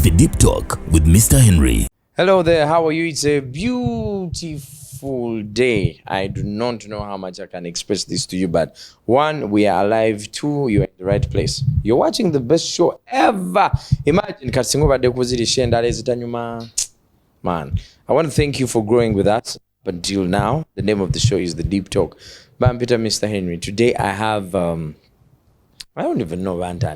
The Deep Talk with Mr. Henry. Hello there, how are you? It's a beautiful day. I do not know how much I can express this to you, but one, we are alive. Two, you're in the right place. You're watching the best show ever. Imagine, man, I want to thank you for growing with us. But until now, the name of the show is The Deep Talk. But Peter, Mr. Henry. Today I have, I don't even know Ranta.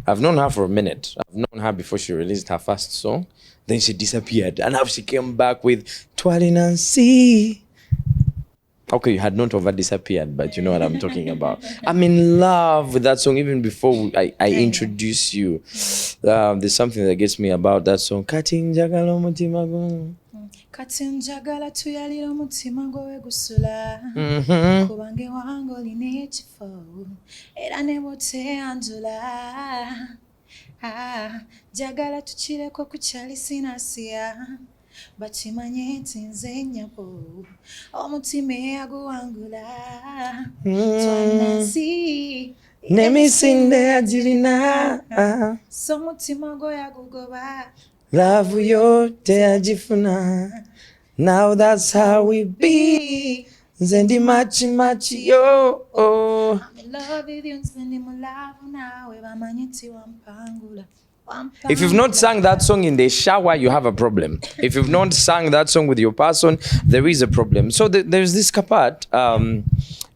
I've known her for a minute. I've known her before she released her first song. Then she disappeared. And now she came back with Twali Nancy. Okay, you had not over disappeared, but you know what I'm talking about. I'm in love with that song even before I introduce you. There's something that gets me about that song. Kati njagala tuyalira omutima gwe gusula kubange wange olina ekifo era ne bwoteyanjula jagala tukireko kukyali sinasiya bakimanye nti nze nnyabo omutima eyaguwangula twanansi nemisinde agirina so omutima gwe yagugoba love yote ajifuna. Now that's how we be. Zendi machi machi yo. I'm in love with you, nzendi mulavu nawe bamanyi nti wampangula. If you've not sung that song in the shower, you have a problem. If you've not sung that song with your person, there is a problem. So there's this part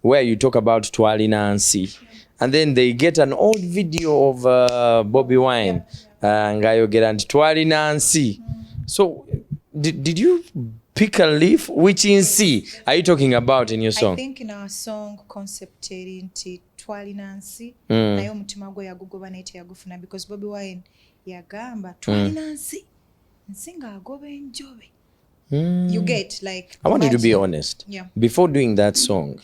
where you talk about Twali Nancy, and then they get an old video of Bobby Wine. Ngayogera nti Twali Nancy. So did you pick a leaf? Which in C are you talking about in your song? I think in our song concept nti Twali Nancy naye omutima gwe yagugoba nete yagufuna because Bobby Wine yagamba Twali Nancy nsinga agoba enjobe. You get like I want you to be honest. Yeah. Before doing that song,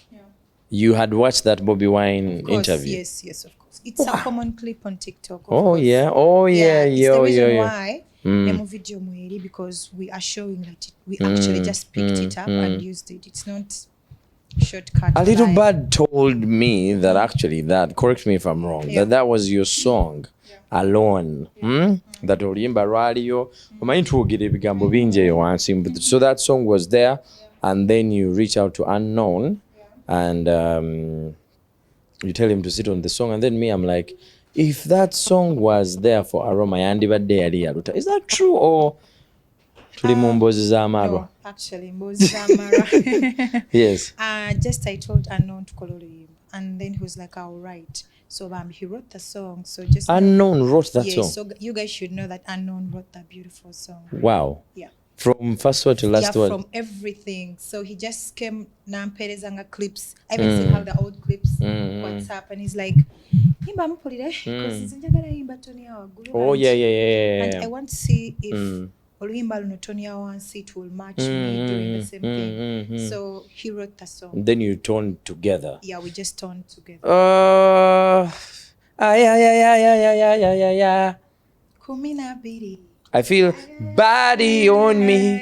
you had watched that Bobby Wine interview. Yes, of course. It's a common clip on TikTok. It's the reason why the video muheri because we are showing that we actually just picked it up and used it. It's not shortcut. A little bird told me that actually correct me if I'm wrong, that was your song alone. That olimba radio. Omanyi tuwogera ebigambo bingi eyo wansi. So that song was there, and then you reach out to Unknown and you tell him to sit on the song, and then me, I'm like, if that song was there for Aroma, is that true or no, actually Mbozi Zamara. Yes. Just I told Unknown to color him, and then he was like, all right. So he wrote the song. So just Unknown wrote that song. So you guys should know that Unknown wrote that beautiful song. Wow. Yeah. From first word to last word? From everything. So he just came namperezanga clips. I even still have the old clips. What's up? And he's like, Himba mpulire because njagala himba toni ya wagulu. Oh yeah. And I want to see if oluyimba luno toni ya wansi it will match me doing the same thing. So he wrote the song. Then you toned together. Yeah, we just toned together. Kumina biri. I feel body on me.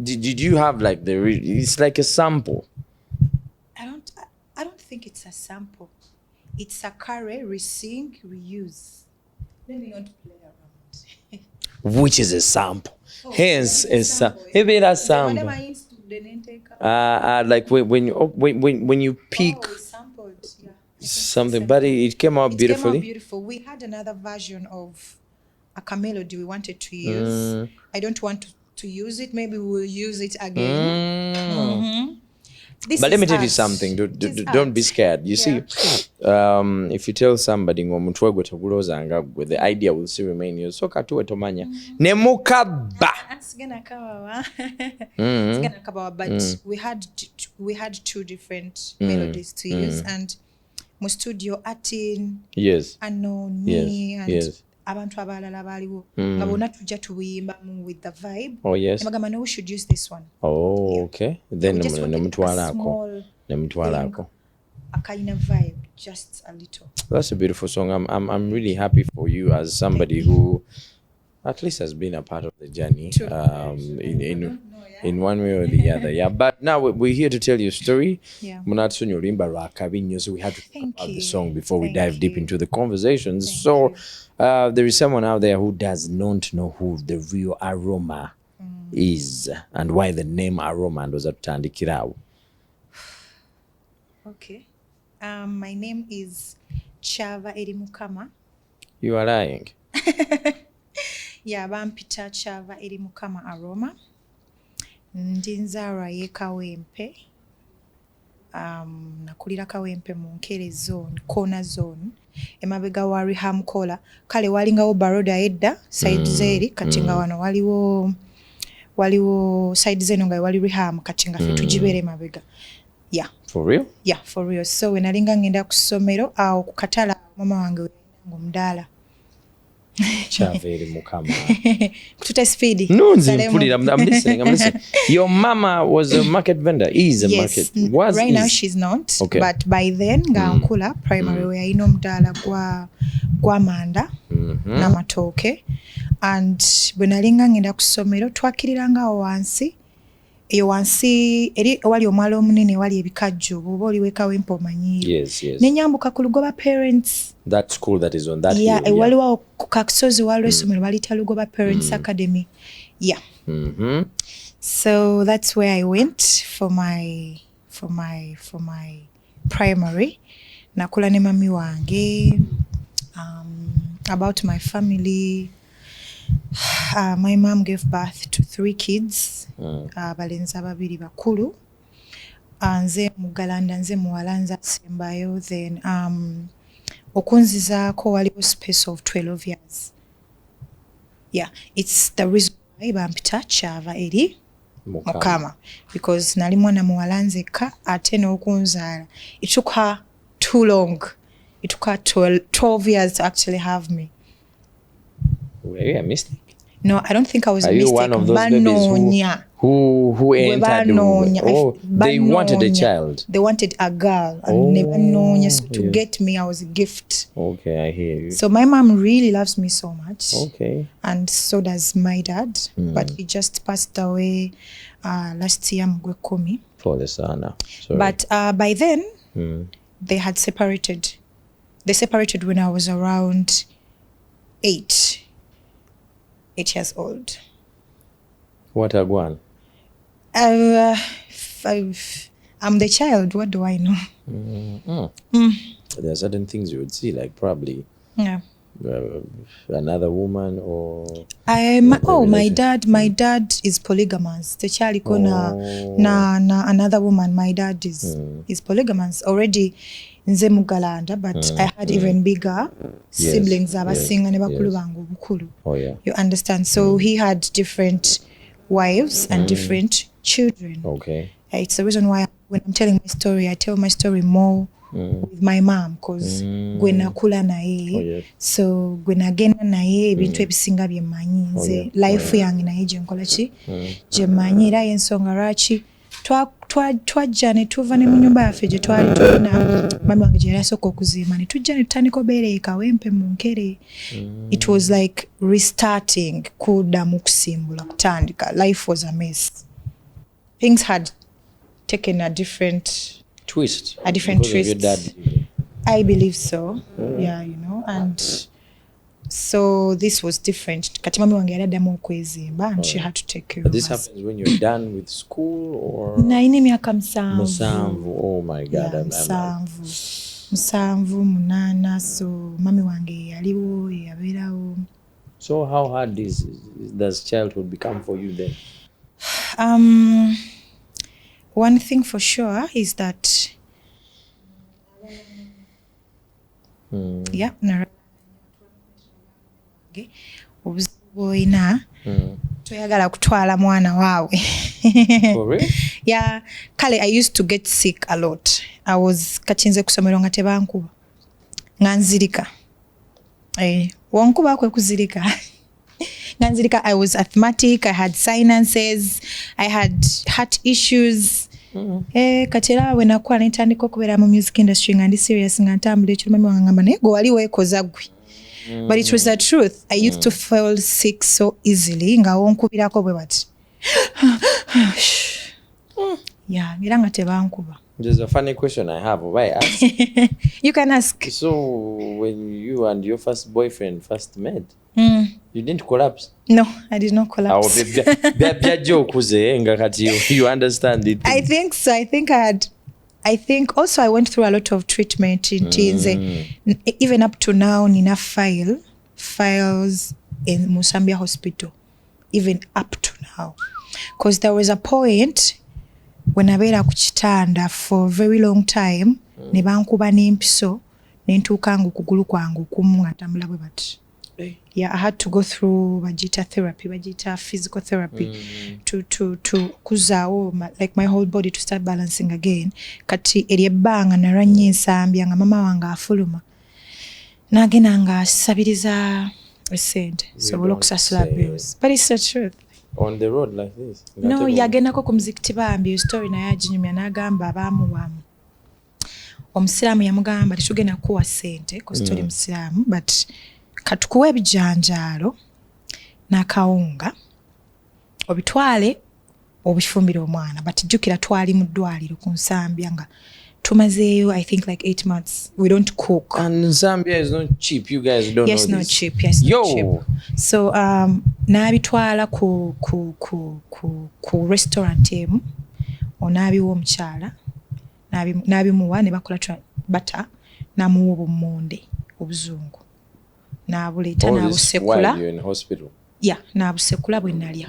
Did you have like it's like a sample? I don't think it's a sample. It's a carry, re-sing, reuse. Let me not play around. Which is a sample. Hence a sample. Maybe that's sample. Like when you pick something, but it came out beautifully. Came out beautiful. We had another version of a melody we wanted to use. I don't want to use it. Maybe we'll use it again. But let me tell you something. Don't be scared. You see, if you tell somebody the idea will still remain you. So katuwe tomanya. Nemukaba. But we had two different melodies to use, and mu studio atin Unknown me and abantu abalala baliwo nga bonna tujja tubuyimbamu with the vibe. Bagamba no, we should use this one. Okay. Then nemutwalako a kind of vibe, just a little. That's a beautiful song. I'm really happy for you as somebody who at least has been a part of the journey. in one way or the other. Yeah, but now we're here to tell you a story. Yeah. So we have to talk about the song before we dive deep into the conversations. Thank There is someone out there who does not know who the real Aroma is and why the name Aroma was atutandikirawo. Okay. My name is Chava Eri Mukama. You are lying. Yeah, bampita Chava Eri Mukama Aroma. Ndi nzaalwa y'e Kawempe. Nakulira Kawempe mu Nkere zone, Kona zone. Emabega wa Reham Kola. Kale walingawo Baroda edda, side zeri, kati nga wano waliwo side zeno nga wali Reham, kati nga fe tujibere emabega. Yeah. For real? Yeah, for real. So when nalinga ngenda ku ssomero awo ku katala mama wange ng'omudaala. Chava Eri Mukama. Tuta speedy. No, I'm listening. Your mama was a market vendor. Is a market. Right now she's not. Okay. But by then, Gankula primary we ayino mudala gwa manda na matoke. And bwe nalinga ngenda ku ssomero twakiriranga wansi. Eyo wansi eri wali omwalo omunene wali ebikajjo oba oli Kawempe omanyi. Yes. Nenyambuka ku Lugoba parents. That school that is on that hill. Yeah, waliwo ku Kakisozi waliwo essomero balita Lugoba Parents Academy. Yeah. So that's where I went for my primary. Nakula ne mami wange. About my family. My mom gave birth to 3 kids. Balenzi babiri bakulu. Nze mugalanda nze muwalanza sembayo. Then okunzizaako waliwo space of 12 years. Yeah, it's the reason why bampita Chava Eri Mukama. Because nali mwana muwalanzeka ate n'okunzaala. It took her too long. It took her 12 years to actually have me. Were you a mistake? No, I don't think I was a mistake. Are you one of those babies who entered? They wanted a child. They wanted a girl. And never known. So to get me, I was a gift. Okay, I hear you. So my mom really loves me so much. Okay. And so does my dad. But he just passed away last year, Mgwekumi. For the son. But by then, they had separated. They separated when I was around 8 years old. What a one? I'm the child. What do I know? There are certain things you would see, like probably another woman or. My dad is polygamous. The child na another woman. My dad is polygamous already. Nze mugalanda, but I had even bigger siblings abasinga ne bakulu bange obukulu. You understand? So he had different wives and different children. Okay. It's the reason why when I'm telling my story, I tell my story more with my mom, because gwe nakula naye. So gwe nagenda naye ebintu ebisinga bye mmanyi nze life yange naye gye nkola ki gye mmanyi era y'ensonga lwaki twajja ne tuva ne mu nyumba yaffe gye twali tulina mami wange gye yali asooka okuzimba ne tujja ne tutandika obeera e Kawempe mu Nkere. It was like restarting, kuddamu kusimbula kutandika. Life was a mess. Things had taken a different twist. A different twist. Of your dad. I believe so. Yeah, you know. And so this was different. Kati mami wange yali addamu okwezimba and she had to take care of us. This happens when you're done with school or? Naine myaka 7. Oh my God. Yeah, 7, 8. So mami wange yaliwo yabeerawo. So how hard does childhood become for you then? One thing for sure is that obuzibu bw'olina toyagala kutwala mwana waawe. For real? Yeah, kale I used to get sick a lot. I was kachinze kusomero nga tebankuba nga nzirika. Wankuba kwe kuzirika. Nganzirika, I was asthmatic, I had sinuses, I had heart issues. Katera we nakuwa nitandika okubeera mu music industry nga ndi serious nga ntambula ekyo mami wange ngamba naye gwe wali weekoza gwe. But it was the truth. I used to fall sick so easily nga wonkubirako bwe bati. Yeah, era nga tebankuba. There's a funny question I have. Why ask? You can ask. So when you and your first boyfriend first met, you didn't collapse? No, I did not collapse. You understand it. I think so. I think also I went through a lot of treatment in teens. Even up to now, nina files in Musambia Hospital. Even up to now. Because there was a point when I went kuchitanda for a very long time, ne bankuba n'empiso, nentuuka ng'okugulu kwange okumu nga ntambula bwe bati. Yeah, I had to go through vagita therapy, vagita physical therapy to kuzaawo like my whole body to start balancing again. Kati eryebbanga naranye ensambya nga mama wange afuluma. Nagenda nga asabiriza esente sobola okusasula bills. But it's the truth. On the road like this? No, yagendako ku muzikiti bambi story naye aginyumya n'agamba abaamuwamu. Omusiraamu yamugamba tetugenda kuwa ssente because tuli musiraamu, but katukuwa ebijanjaalo n'akawunga obitwale obifumbire omwana, but jjukira twali mu ddwaliro ku Nsambya nga tumazeeyo I think like 8 months. We don't cook. And Zambia is not cheap. You guys don't know this. Yes, not cheap. Yes, not cheap. So n'abitwala ku restaurant emu onaabiwa omukyala n'abimuwa ne bakola bata n'amuwa obummonde obuzungu n'abuleeta n'abusekula. While you're in hospital? Yeah, n'abusekula bwe nalya.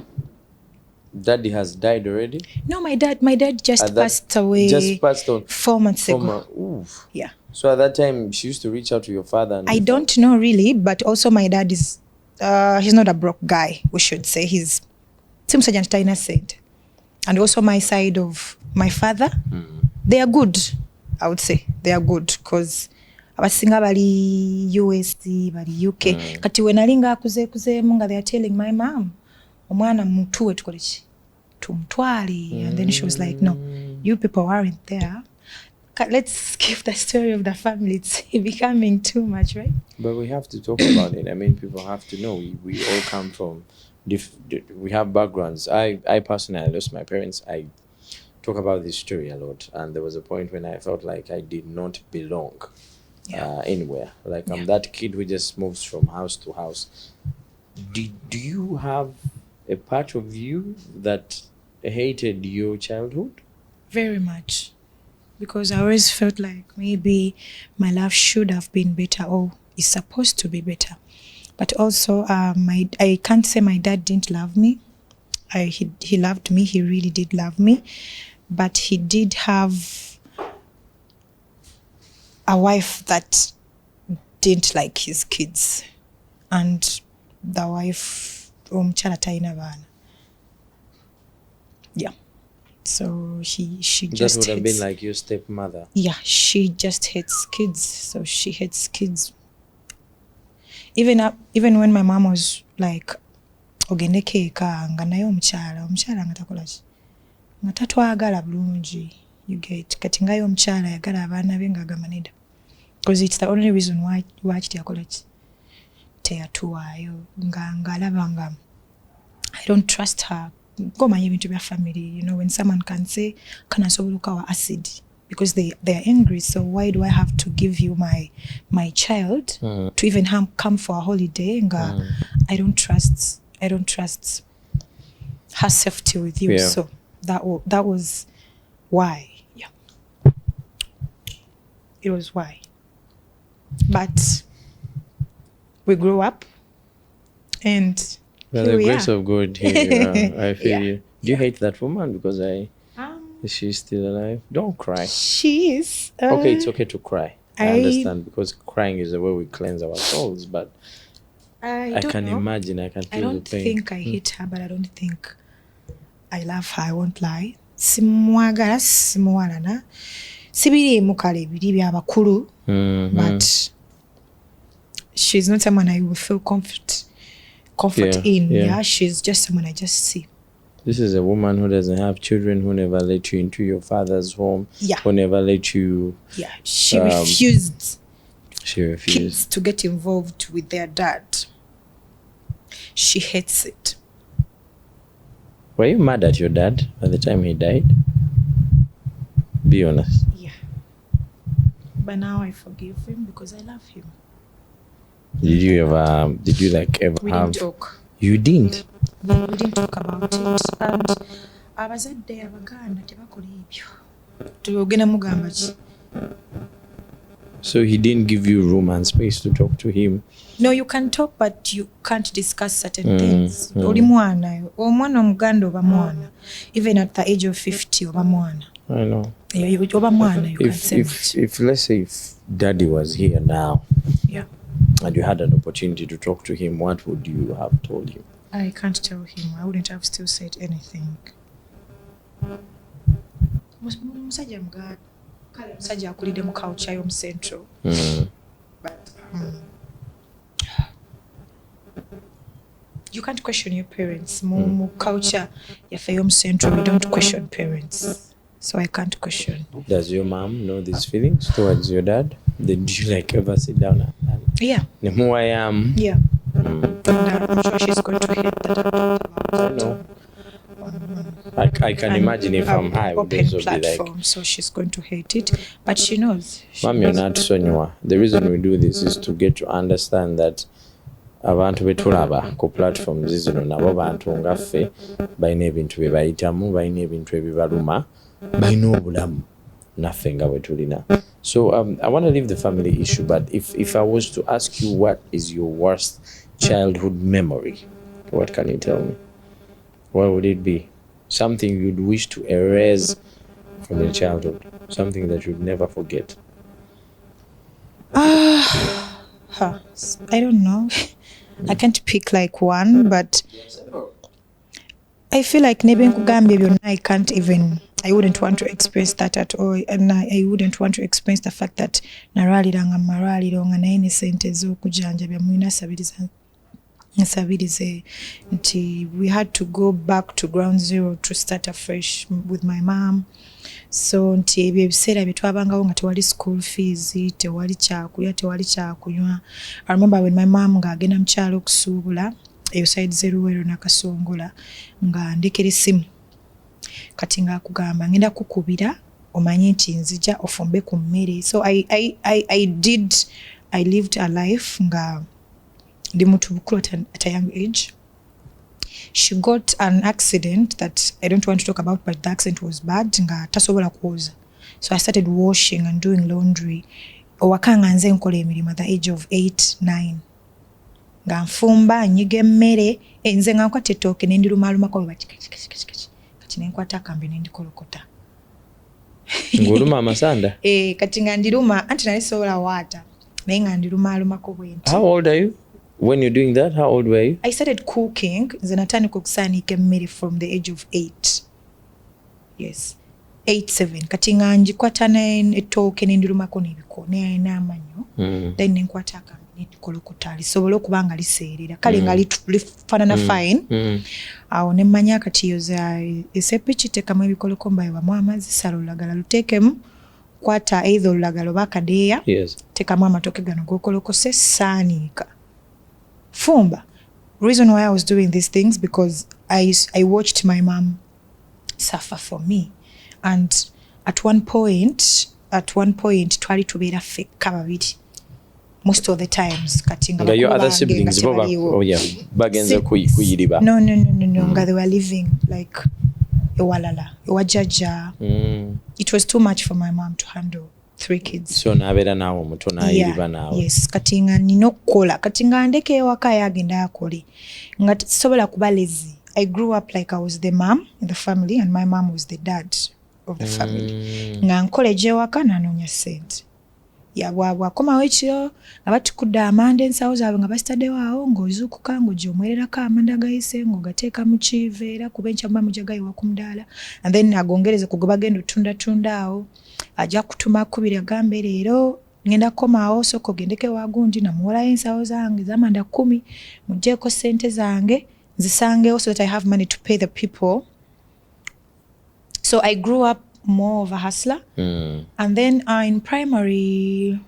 Daddy has died already? No, my dad just passed away. Just passed on 4 months ago. Oof. Yeah. So at that time, she used to reach out to your father? And I don't know really, but also my dad is, he's not a broke guy, we should say. He's Simsajant Taina said. And also my side of my father, they are good, I would say. They are good because abasinga bali USD, bali UK. Kati wenalinga akuzeemu nga they are telling my mom, omwana mutuwe tukole ki? Tumutwale. And then she was like, no, you people aren't there. Let's skip the story of the family. It's becoming too much, right? But we have to talk about it. I mean, people have to know. We all come from we have backgrounds. I personally lost my parents. I talk about this story a lot. And there was a point when I felt like I did not belong anywhere. Like I'm that kid who just moves from house to house. Do you have a part of you that hated your childhood? Very much. Because I always felt like maybe my life should have been better or is supposed to be better. But also, I can't say my dad didn't love me. He loved me. He really did love me. But he did have a wife that didn't like his kids. And the wife, yeah. So she just that would have been like your stepmother. Yeah, she just hates kids. So she hates kids. Even when my mom was like, ogende keeka nga naye omukyala nga takola ki nga tatwagala bulungi, you get, kati ngaye omukyala yagala abaana be ng'agamba nedda, because it's the only reason why kiti yakola ki teyatuwaayo ng'alaba nga I don't trust her. Ngomanya ebintu bya family, you know, when someone can say kana nsobola okawa acid because they are angry, so why do I have to give you my child to even come for a holiday? I don't trust her safety with you. Yeah. So that was why. Yeah, it was why. But we grew up, and by the grace of God here, I feel you. Do you hate that woman? Because is she still alive? Don't cry. She is. Okay, it's okay to cry. I understand, because crying is the way we cleanse our souls. But I can imagine. I can feel the pain. I don't think I hate her, but I don't think I love her. I won't lie. Simwagala, simuwalana. Sibiri mukale biri bya bakulu. But she's not someone I will feel comfort in. Yeah, she's just someone I just see. This is a woman who doesn't have children, who never let you into your father's home. Yeah. Who never let you. Yeah, she refused. She refused kids to get involved with their dad. She hates it. Were you mad at your dad at the time he died? Be honest. Yeah. But now I forgive him because I love him. Did you ever we didn't talk. You didn't? We didn't talk about it. And abazadde abaganda tebakola ebyo. Tugenda mugamba ki? So he didn't give you room and space to talk to him? No, you can talk, but you can't discuss certain things. Oli mwana, omwana omuganda oba mwana. Even at the age of 50 oba mwana. I know. Oba mwana, you can't say much. If let's say if daddy was here now, yeah, and you had an opportunity to talk to him, what would you have told him? I can't tell him. I wouldn't have still said anything. Musajja muganda. Kale musajja akulidde mu culture y'omu Central. But you can't question your parents. Mu culture yaffe y'omu Central, we don't question parents. So I can't question. Does your mom know these feelings towards your dad? Did you ever sit down and yeah. Who I am? Yeah. And I'm sure she's going to hate that I talked about that. I can imagine if I'm high, would also platform, be like. So she's going to hate it, but she knows. Mom, you're not Sonua. The reason we do this is to get to understand that abantu betulaba ku platforms zino nabo bantu ngaffe balina ebintu bye bayitamu, balina ebintu ebibaluma, balina obulamu naffe nga bwe tulina. So I want to leave the family issue, but if I was to ask you what is your worst childhood memory, what can you tell me? What would it be? Something you'd wish to erase from your childhood, something that you'd never forget. I don't know. I can't pick like one, but I feel like I wouldn't want to experience that at all, and I wouldn't want to experience the fact that naraliranga maraliro nga naine sente z'okujanjabya mwina sabirize nti we had to go back to ground zero to start afresh with my mom. So nti ebyo ebiseera bye twabangawo nga tewali school fees, tewali kyakulya, tewali kyakunywa. I remember when my mom ng'agenda mu kyalo okusuubula eyo side Zeruwero Nakasongola nga ndekera essimu kati ng'akugamba ngenda kukubira omanye nti nzija ofumbe ku mmere. So I lived a life nga ndi mutu bukulu at a young age. She got an accident that I don't want to talk about, but the accident was bad nga tasobola kuoza. So I started washing and doing laundry. Owakanga nze nkola emirimu at the age of 8-9. Nga nfumba nyiga emmere nze nga nkwata ettooke ne ndilumalumako bati kati ne nkwata akambe ne ndikolokota. Ng'oluma amasanda? Kati nga ndiruma anti nali sobola waata naye nga ndilumalumako bwenti. How old are you? When you're doing that, how old were you? I started cooking. Nze natandika okusaanika emmere from the age of 8. Yes. 8-7. Kati nga njikwata ettooke ne ndirumako n'amanyo. Then ne nkwata akambe ne ndikolokota lisobole okuba nga liseerera. Kale nga lifaanana fine. Awo ne mmanya kati yoza esepiki teekamu ebikolokomba ewamu amazzi, sala olulagala luteekemu, kwata either olulagala oba akadeeya, teekamu amatooke gano g'okolokose, saanika. Fumba. Reason why I was doing these things because I watched my mom suffer for me, and at one point twali tubeera ffekka babiri most of the times kati nga your other siblings bagenza kuyiriba. No nga they were living like ewalala ewajjajja. It was too much for my mom to handle 3 kids. So nabeera naawe omuto n'ayiriba naawe. Yes, kati nga nina okukola kati nga ndeka ewaka yagenda akole nga sobola kuba lazy. I grew up like I was the mom in the family and my mom was the dad of the family. Nga nkola ewaka nanoonya ssente. Bwakomawo ekiro nga batukudde amanda ensawo zaabwe nga basitaddewo awo ng'ozuukuka ng'ogyomwererako amanda gayise ng'ogateeka mu kiveera kuba enkya muba mujja gayiwa ku mudaala, and then agongereze ku gwe bagenda otundatunda awo. Ajja kutuma kubiri agambe leero ngenda kukomaawo sooka ogendeko ewagundi namuwolayo ensawo zange z'amanda 10 muggyeko ssente zange nzisangewo so that I have money to pay the people. So I grew up more of a hustler. And then in primary,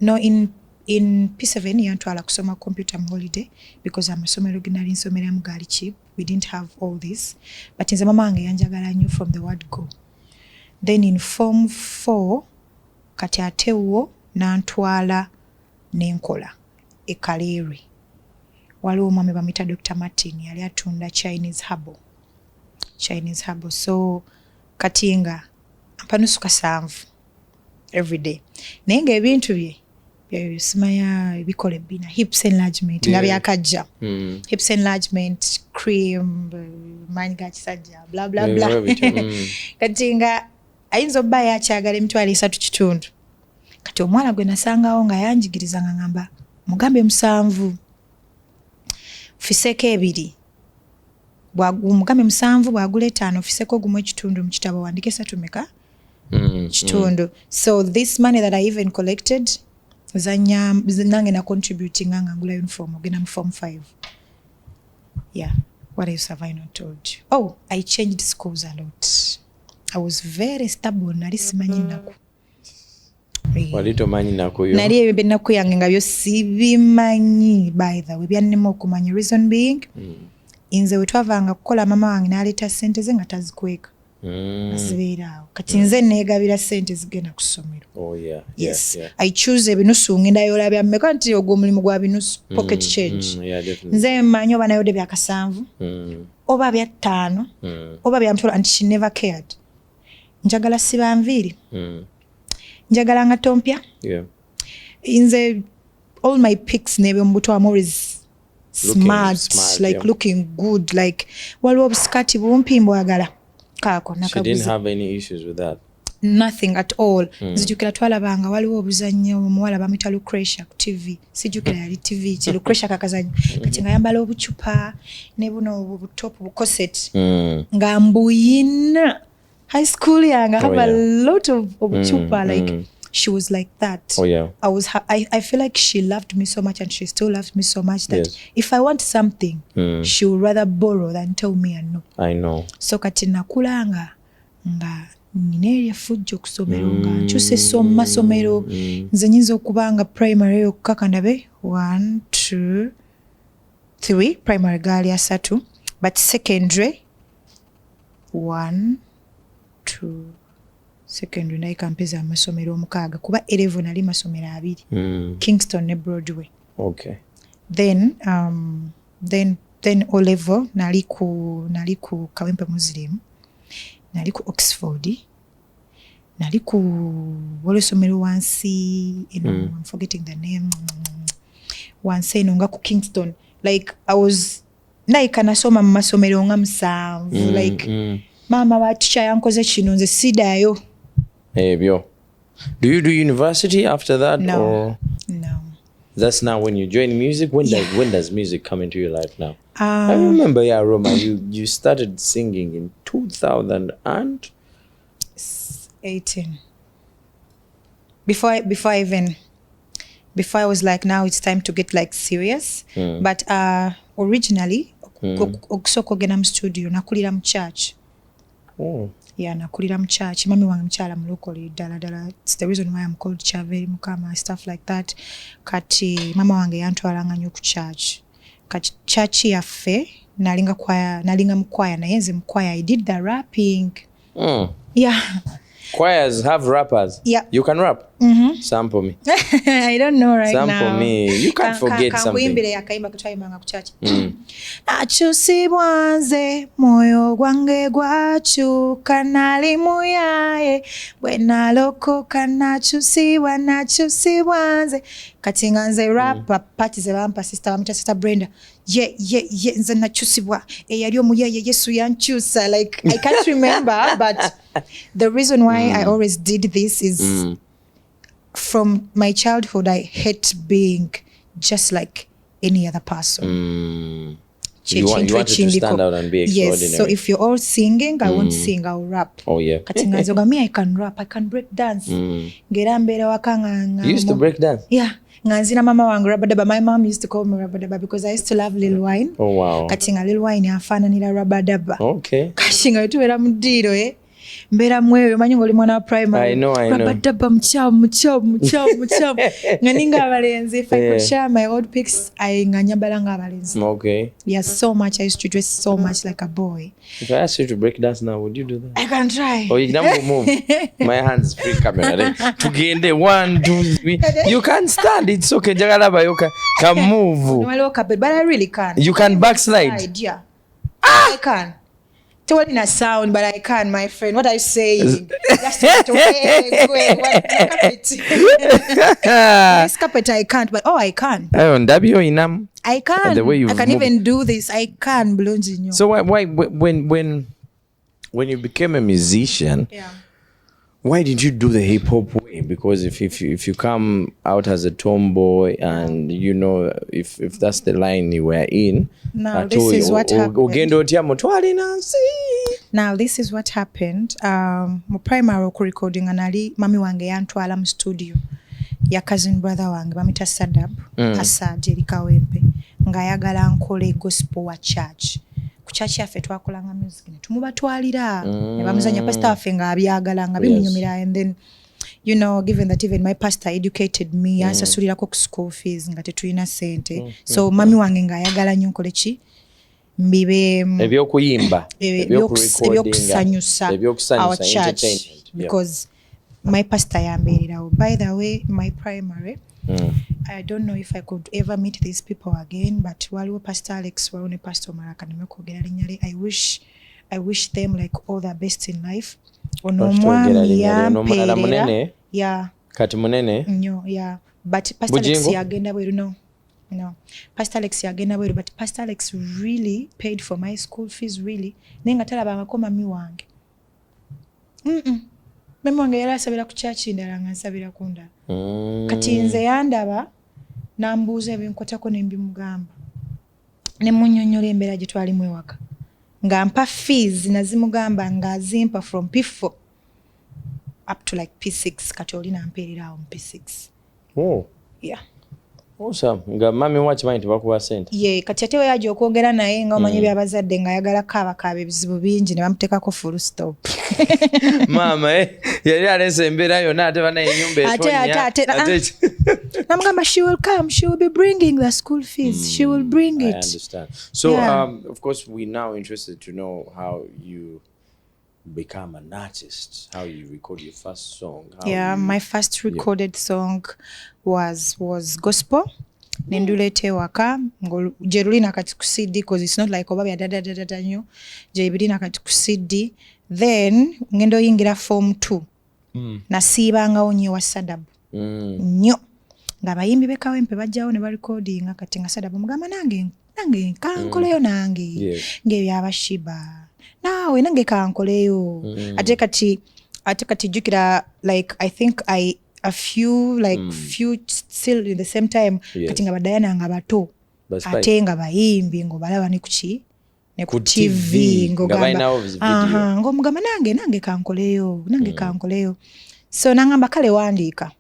no, in in P7 yantwala kusoma computer holiday because amasomero ginali nsomeramu gali cheap. We didn't have all this, but nze mama wange yanjagala nnyo from the word go. Then in form 4 kati atewo nantwala nenkola Kaleri. Waliwo omwami bamuyita Dr. Martin yali atunda Chinese herbal. So kati nga mpanusu kasanvu every day. Naye nga ebintu bye simanya bikola ebbina hips enlargement nga byakajja. Hips enlargement, cream, manyi ga kisajja, bla bla bla. Kati nga ayinza obba yakyagala emitwalo 3.5. Kati omwana gwe nasangawo nga yanjigiriza nga ngamba mugambe 7 fiseko 2 mugambe 7 bwagula 5 fiseko gumu 1.5 mu kitabo wandike 3 meka kitundu. So this money that I even collected nange na contributing nga ngula uniform ogenda mu form 5. Yeah, what else have I not told you? Oh, I changed schools a lot. I was very stubborn. Nali simanyi nako. Walito manyi nako yo. Nali ebyo nako yange nga byo sibimanyi by the way. Byannema okumanya reason being. Inze wetwavanga kukola mama wange n'aleeta sente ze nga tazikweka. Zibeerawo. Kati nze neegabira sente zigenda ku ssomero. Oh yeah. Yes. Yeah. I choose ebinusu ngenda yola bya mmeka nti ogwo omulimu gwa binusu pocket change. Yeah, definitely. Nze mmanyi oba nayode bya kasanvu. Oba bya 5. Oba bya mtolo and she never cared. Njagala siba nviiri. Njagala nga tompya. Yeah. Inze all my pics nebe mbuto am always smart like yeah. Looking good like waliwo obusikati bumpi mbwagala kako nakaguza. She didn't have any issues with that. Nothing at all. Nzijukira twalabanga waliwo obuzannyo omuwala bamuyita Lucretia ku TV. Sijukira yali TV ki Lucretia kakazannyo. Kati nga yambala obucupa ne buno obutopu bukoset. Nga mbuyina high school young, I have a lot of chupa like she was like that. Oh yeah. I feel like she loved me so much and she still loves me so much that if I want something, she would rather borrow than tell me and no. I know. So kati nakulanga nga nine fujjo kusomero nga nchuse soma somero nze nyinza okubanga primary yokka ndabe 1 2 3 primary gali 3 but secondary 1 2 secondary naye kampeza amasomero 6 kuba 11 nali masomero 2 Kingston ne Broadway. Okay. Then O level nali ku Kawempe Muslim, nali ku Oxford, nali ku wolesomero wansi, I'm forgetting the name, wansi nga ku Kingston. Like I was naika nasoma mu masomero nga 7 like mama wa teacher yankoze kino nze sidayo. Ebyo. Do you do university after that? No. Or? No. That's now when you join music? When does music come into your life now? I remember, Aroma, you started singing in 2018. Before I was like, now it's time to get like serious. But originally, okusoko gena mu studio nakulira mu church. Oh. Yeah, nakulira mu church. Mami wange mchala mulokoli dala. It's the reason why I'm called Chaveri Mukama, stuff like that. Kati mama wange yantwalanga nnyo ku church. Kati church yaffe nalinga mu choir naye nze mu choir I did the rapping. Yeah. Choirs have rappers. Yeah. You can rap? Sample me. I don't know right Sample now. Sample me. You can't forget something. Kambuimbire yakaimba kutwayimanga ku church. Nachusibwa nze moyo gwange gwakyuka nali muyaye bwe nalokoka nachusibwa nze kati nga nze rapa party ze bampa sister Brenda ye nze nachusibwa eyali omuyaye Yesu yanchusa like I can't remember but the reason why I always did this is from my childhood I hate being just like any other person. You wanted to stand out and be extraordinary. Yes, so if you're all singing, I won't sing, I'll rap. Oh yeah. Katinga zoga me I can rap, I can break dance. Ngera mbere wakanga. You used to break dance? Yeah. Nganzina mama wangu Rabadaba. My mom used to call me Rabadaba because I used to love Lil Wayne. Oh wow. Katinga Lil Wayne afana nila Rabadaba. Okay. Kashinga tuwera mudiro mbera mwewe manyi ngoli mwana wa primary. I know. Rabadaba mchamu. Nganinga abalenzi. If I could share my old pics, I nganyabala abalenzi. Okay. Yes, so much. I used to dress so much like a boy. If I ask you to break dance now, would you do that? I can try. Oh, you never move. My hands free camera. Tugende 1, 2, 3. You can stand. It's okay. Jagalaba, you can move. But I really can. You can backslide. Yeah. I can. Totally in a sound, but I can, my friend. What are you saying? Just this carpet I can't, but I can. I can. The way I can even do this. I can, Blonzinho. So why when you became a musician? Yeah. Why did you do the hip hop way? Because if you come out as a tomboy and if that's the line you were in, now this is what happened. Now this is what happened. Mu primary recording anali mami wange yantwala mu studio ya cousin brother wange bamita Sadab Asad Erikawempe nga yagala nkole gospel wa church. Ku church yaffe twakolanga music ne tumubatwalira ne bamuzanya pastor waffe nga abyagala nga bimunyumira, and then given that even my pastor educated me ansasulirako ku school fees nga tetulina sente, so mami wange nga ayagala nnyo nkole ki mbibe ebyokuyimba ebyokusanyusa our church, because my pastor yambeererawo. By the way, my primary I don't know if I could ever meet these people again, but waliwo Pastor Alex, waliwo ne Pastor Maraka nemekwogera linnya. I wish them like all the best in life. Ono omwami yampeerera. Yeah. Kati munene? Nnyo, yeah. But Pastor Alex yagenda bweru, no. Pastor Alex yagenda bweru, but Pastor Alex really paid for my school fees, really. Nenga talabangako mami wange. Mami wange yali asabira ku church ndala nga nsabira ku ndala. Kati nze yandaba nambuuza ebinkwatako ne mbimugamba. Ne munnyonnyola embeera gye twalimu ewaka. Nga mpa fees nazimugamba nga azimpa from P4 up to like P6. Kati oli nampeerera awo mu P6. Oh. Yeah. Awesome. Nga mami wakimanyi tebakuwa sente? Yeah, kati ate we yajja okwogera naye nga omanyi byabazadde nga ayagala kaaba ebizibu bingi ne bamuteekako full stop. Mama yali alese embeera yonna ate banaye ennyumba etonya. Namugamba she will come, she will be bringing the school fees, she will bring it. I understand. So of course we're now interested to know how you become an artist, how you record your first song. My first recorded song was gospel. Nendulete waka jerulina kati ku CD, because it's not like oba da nyo jebirina kati ku CD. Then ngendo yingira form 2 nasiibanga onye wa Sadab nnyo nga bayimbi bekawempe bajjawo ne barecordinga. Kati nga Sadab mugamba nange kankoleyo nange ng'ebyabashiba nawe nange kankoleyo ate kati jukira, like I think a few still in the same time kati nga badayana nga bato ate nga bayimbi ngobalaba ne kuki ne ku TV ngomugamba nange kankoleyo so nangamba kale wandiika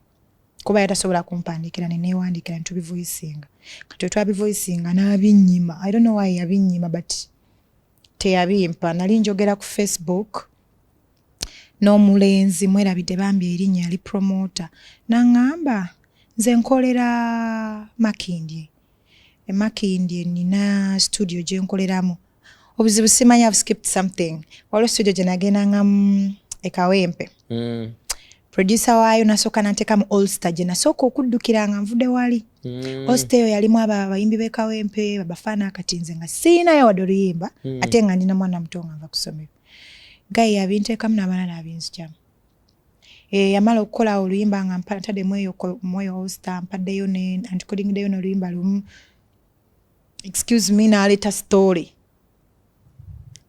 kuba yatasobola kumpandikira neneewandikira ntubivoicinga kati twabivoicinga n'abinnyima. I don't know why yabinnyima, but teyabimpa. Nali njogera ku Facebook n'omulenzi mwerabidde bambi erinnya yali promoter nangamba nze nkolera Makindye. Makindye nina studio gye nkoleramu. Obuzibu simanyi, I've skipped something. Waliwo studio gye nagendanga Ekawempe. Producer waayo nasooka nantekamu All-Star gye nasooka okuddukiranga nvudde wali. All-Star eyo yalimu abayimbi b'Ekawempe babafaana, kati nze nga siinayo wadde oluyimba ate nga ndina mwana muto nga nva ku ssomero. Gayi yabinteekamu n'abaana n'abinzigyamu. Yamala okukola oluyimba nga ntadde mweyo All-Star, mpaddeyo ne antikodingiddeyo n'oluyimba lumu. Excuse me, n'aleeta story.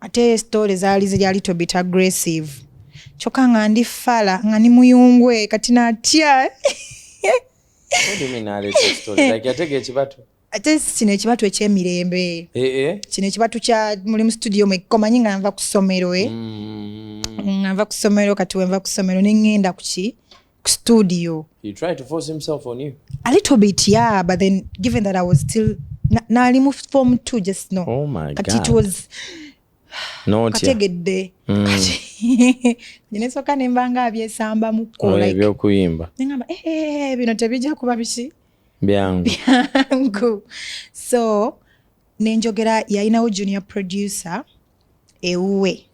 Ate story zaali ziri little bit aggressive. Kyokka nga ndi fala nga ni muyungwe kati natya. What do you mean n'aleeta story? Like yatega ekibatu? Ate kino ekibatu ekyemirembe. Kino ekibatu kya mulimu studio mwekomanyi nga nva ku ssomero nga nva ku ssomero, kati wenva ku ssomero ne ngenda ku studio. He tried to force himself on you? A little bit, yeah, but then given that I was still nali mu form 2 just no. Oh my God. Kati it was not kategedde. Nesoka nembanga abyesamba mu ko like ebyokuyimba ngamba bino tebijja kuba biki byangu. So nenjogera yalinawo junior producer ewuwe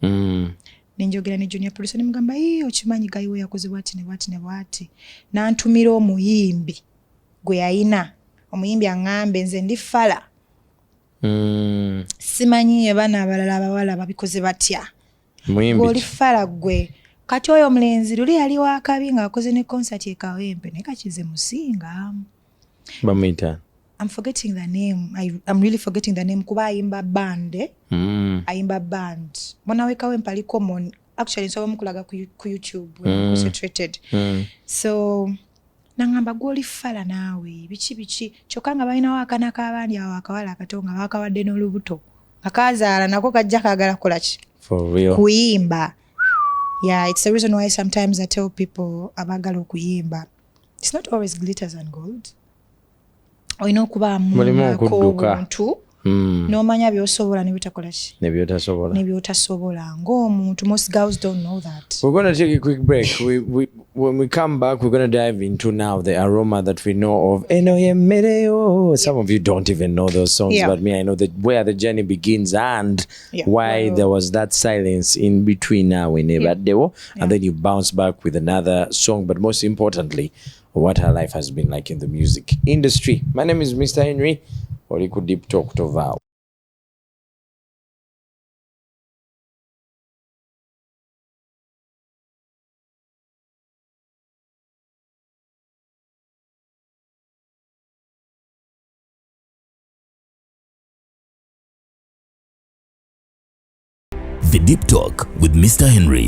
nenjogera ne junior producer nemugamba okimanyi gayiwe yakoze bwati ne bwati ne bwati nantumira omuyimbi gwe yayina omuyimbi aŋŋambe nze ndi fala simanyi abaana abalala abawala babikoze batya gwoli fala gwe kati oyo omulenzi luli yali wakabi ng'akoze ne concert Kawempe naye kakize musinga bamuyita I'm forgetting the name. I'm really forgetting the name. Kuba ayimba band. Ayimba band. Mwana weka we mpali common. Actually, so mukulaga ku YouTube. Concentrated. So, nangamba gwoli fala nawe. Bichi. Chokanga balina wakana kabandi awo akawala akatonga wakawadde n'olubuto. Akazaala nako kajja kagala kolachi. For real. Kuyimba. Yeah, it's the reason why sometimes I tell people abagala okuyimba. It's not always glitters and gold. Oyina okuba muntu n'omanya by'osobola ne bitakola ki ne by'otasobola ng'omuntu. Most girls don't know that. We're going to take a quick break. When we come back, we're going to dive into now the aroma that we know of. Some of you don't even know those songs, but me, I know that where the journey begins and why there was that silence in between now and and then you bounce back with another song. But most importantly, what her life has been like in the music industry. My name is Mr. Henry, or you could deep talk to Val. The Deep Talk with Mr. Henry.